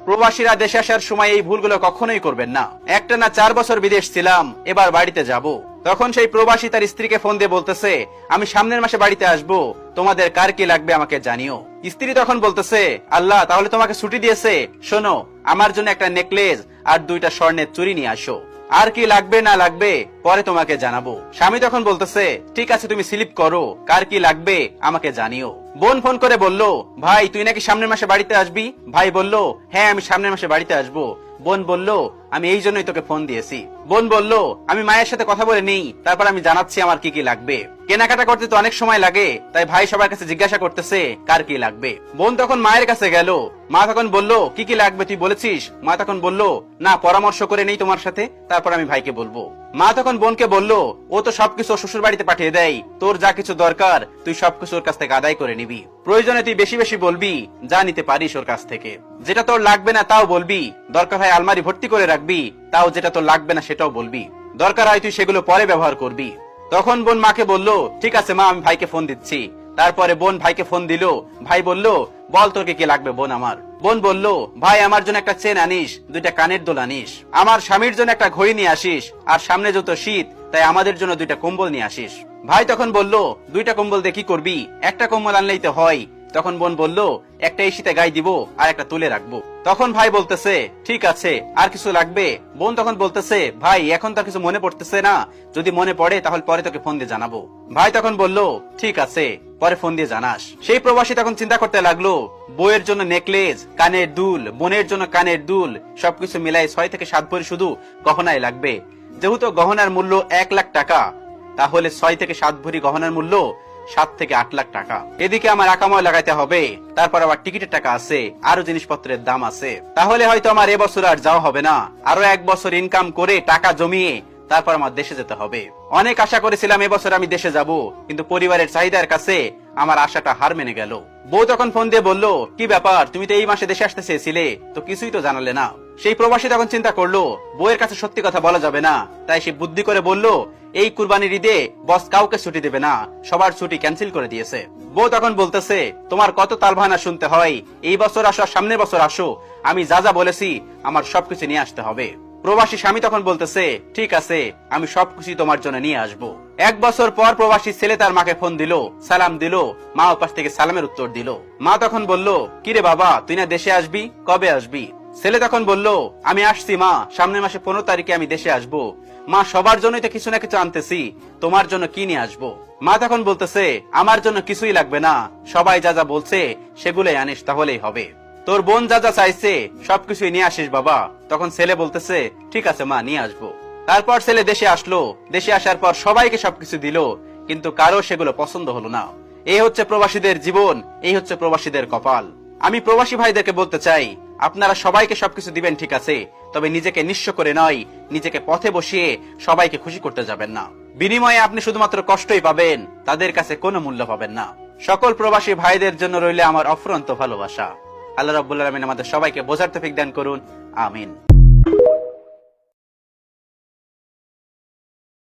প্রবাসীরা দেশে আসার সময় এই ভুলগুলো কখনোই করবেন না। একটানা 4 বছর বিদেশ ছিলাম, এবার বাড়িতে যাব। তখন সেই প্রবাসী তার স্ত্রীকে ফোন দিয়ে বলতেছে, আমি সামনের মাসে বাড়িতে আসবো, তোমাদের কার কি লাগবে আমাকে জানিও। স্ত্রী তখন বলতেছে, আল্লাহ তাহলে তোমাকে ছুটি দিয়েছে, শোনো আমার জন্য একটা নেকলেস আর 2টা স্বর্ণের চুড়ি নিয়ে আসো, আর কি লাগবে না লাগবে পরে তোমাকে জানাবো। স্বামী তখন বলতেছে, ঠিক আছে তুমি স্লিপ করো, কার কি লাগবে আমাকে জানিও। বোন ফোন করে বলল, ভাই তুই নাকি সামনের মাসে বাড়িতে আসবি? ভাই বলল, হ্যাঁ আমি সামনের মাসে বাড়িতে আসবো। বোন বলল, আমি এই জন্যই তোকে ফোন দিয়েছি। বোন বলল, আমি মায়ের সাথে কথা বলে নেই, তারপর আমি জানাচ্ছি আমার কি কি লাগবে। কেনাকাটা করতে তো অনেক সময় লাগে, তাই ভাই সবার কাছে জিজ্ঞাসা করতেছে কার কি লাগবে। বোন তখন মায়ের কাছে গেল, মা তখন বলল, কি কি লাগবে তুই বলেছিস? মা তখন বলল, না পরামর্শ করে নেই তোমার সাথে, তারপর আমি ভাইকে বলবো। মা তখন বোনকে বলল, ও তো সবকিছু শ্বশুর বাড়িতে পাঠিয়ে দেয়, তোর যা কিছু দরকার তুই সবকিছু ওর কাছ থেকে আদায় করে নিবি, প্রয়োজনে তুই বেশি বেশি বলবি, যা নিতে পারিস ওর কাছ থেকে। যেটা তোর লাগবে না তাও বলবি, দরকার হয় আলমারি ভর্তি করে রাখবি, তাও যেটা তোর লাগবে না সেটাও বলবি, দরকার হয় তুই সেগুলো পরে ব্যবহার করবি। তখন বোন মাকে বলল, ঠিক আছে মা আমি ভাইকে ফোন দিচ্ছি। তারপরে বোন ভাইকে ফোন দিল। ভাই বলল, বল তোর কি লাগবে বোন আমার। বোন বলল, ভাই আমার জন্য একটা চেন আনিস, 2টা কানের দুল আনিস, আমার স্বামীর জন্য একটা ঘড়ি নিয়ে আসিস, আর সামনে যত শীত তাই আমাদের জন্য 2টা কম্বল নিয়ে আসিস। ভাই তখন বলল, 2টা কম্বল দিয়ে কি করবি, একটা কম্বল আনলেই তো হয়। তখন বোন বলল, একটা এই শীতে গায়ে দিব আর একটা তুলে রাখবো। তখন ভাই বলতেছে, ঠিক আছে আর কিছু লাগবে? বোন তখন বলতেছে, ভাই এখন তো কিছু মনে পড়তেছে না, যদি মনে পড়ে তাহলে পরে তোকে ফোন দিয়ে জানাবো। ভাই তখন বলল, ঠিক আছে পরে ফোন দিয়ে জানাস। সেই প্রবাসী তখন চিন্তা করতে লাগলো, বউয়ের জন্য নেকলেস, কানের দুল, বোনের জন্য কানের দুল, সবকিছু মিলাই 6 থেকে 7 ভরি শুধু গহনায় লাগবে। যেহেতু গহনার মূল্য 1 লাখ টাকা, তাহলে 6 থেকে 7 ভরি গহনার মূল্য 7 থেকে 8 লাখ টাকা। এদিকে আমার আকাময় লাগাইতে হবে, তারপর আবার টিকিটের টাকা আছে, আরো জিনিসপত্রের দাম আছে। তাহলে হয়তো আমার এবছর আর যাওয়া হবে না, আরো 1 বছর ইনকাম করে টাকা জমিয়ে তারপর আমার দেশে যেতে হবে। অনেক আশা করেছিলাম এবছর আমি দেশে যাব, কিন্তু পরিবারের চাহিদার কাছে আমার আশাটা হার মেনে গেল। বউ তখন ফোন দিয়ে বলল, কি ব্যাপার, তুমি তো এই মাসে দেশে আসতে চেয়েছিলে, তো কিছুই তো জানালে না। সেই প্রবাসী তখন চিন্তা করলো, বউয়ের কাছে সত্যি কথা বলা যাবে না, তাই সে বুদ্ধি করে বলল, এই কুরবানির ঈদে বস কাউকে ছুটি দেবে না, সবার ছুটি ক্যান্সেল করে দিয়েছে। বউ তখন বলতেছে, তোমার কত তালবাহানা শুনতে হয়, এই বছর আসো আর সামনের বছর আসো, আমি যা যা বলেছি আমার সবকিছু নিয়ে আসতে হবে। প্রবাসী স্বামী তখন বলতেছে, ঠিক আছে আমি সবকিছু তোমার জন্য নিয়ে আসবো। 1 বছর পর প্রবাসী ছেলে তার মাকে ফোন দিল, সালাম দিল, মা ওপাশ থেকে সালামের উত্তর দিল। মা তখন বলল, কিরে বাবা তুই না দেশে আসবি, কবে আসবি? ছেলে তখন বলল, আমি আসছি মা, সামনের মাসে 15 তারিখে আমি দেশে আসবো। মা সবার জন্যই তো কিছু না কিছু আনতেছি, তোমার জন্য কি নিয়ে আসবো? মা তখন বলতেছে, আমার জন্য কিছুই লাগবে না, সবাই যা যা বলছে সেগুলোই আনিস তাহলেই হবে, তোর বোন যা যা চাইছে সবকিছুই নিয়ে আসিস বাবা। তখন ছেলে বলতেছে, ঠিক আছে মা নিয়ে আসবো। তারপর ছেলে দেশে আসলো, দেশে আসার পর সবাইকে সবকিছু দিল, কিন্তু কারো সেগুলো পছন্দ হলো না। এই হচ্ছে প্রবাসীদের জীবন, এই হচ্ছে প্রবাসীদের কপাল। আমি প্রবাসী ভাইদেরকে বলতে চাই, আপনারা সবাইকে সবকিছু দিবেন ঠিক আছে, তবে নিজেকে নিঃস্ব করে নয়, নিজেকে পথে বসিয়ে সবাইকে খুশি করতে যাবেন না। বিনিময়ে আপনি শুধুমাত্র কষ্টই পাবেন, তাদের কাছে কোনো মূল্য পাবেন না। সকল প্রবাসী ভাইদের জন্য রইলে আমার অফুরন্ত ভালোবাসা। আল্লাহ রাব্বুল আলামিন আমাদের সবাইকে বোঝার তৌফিক দান করুন, আমিন।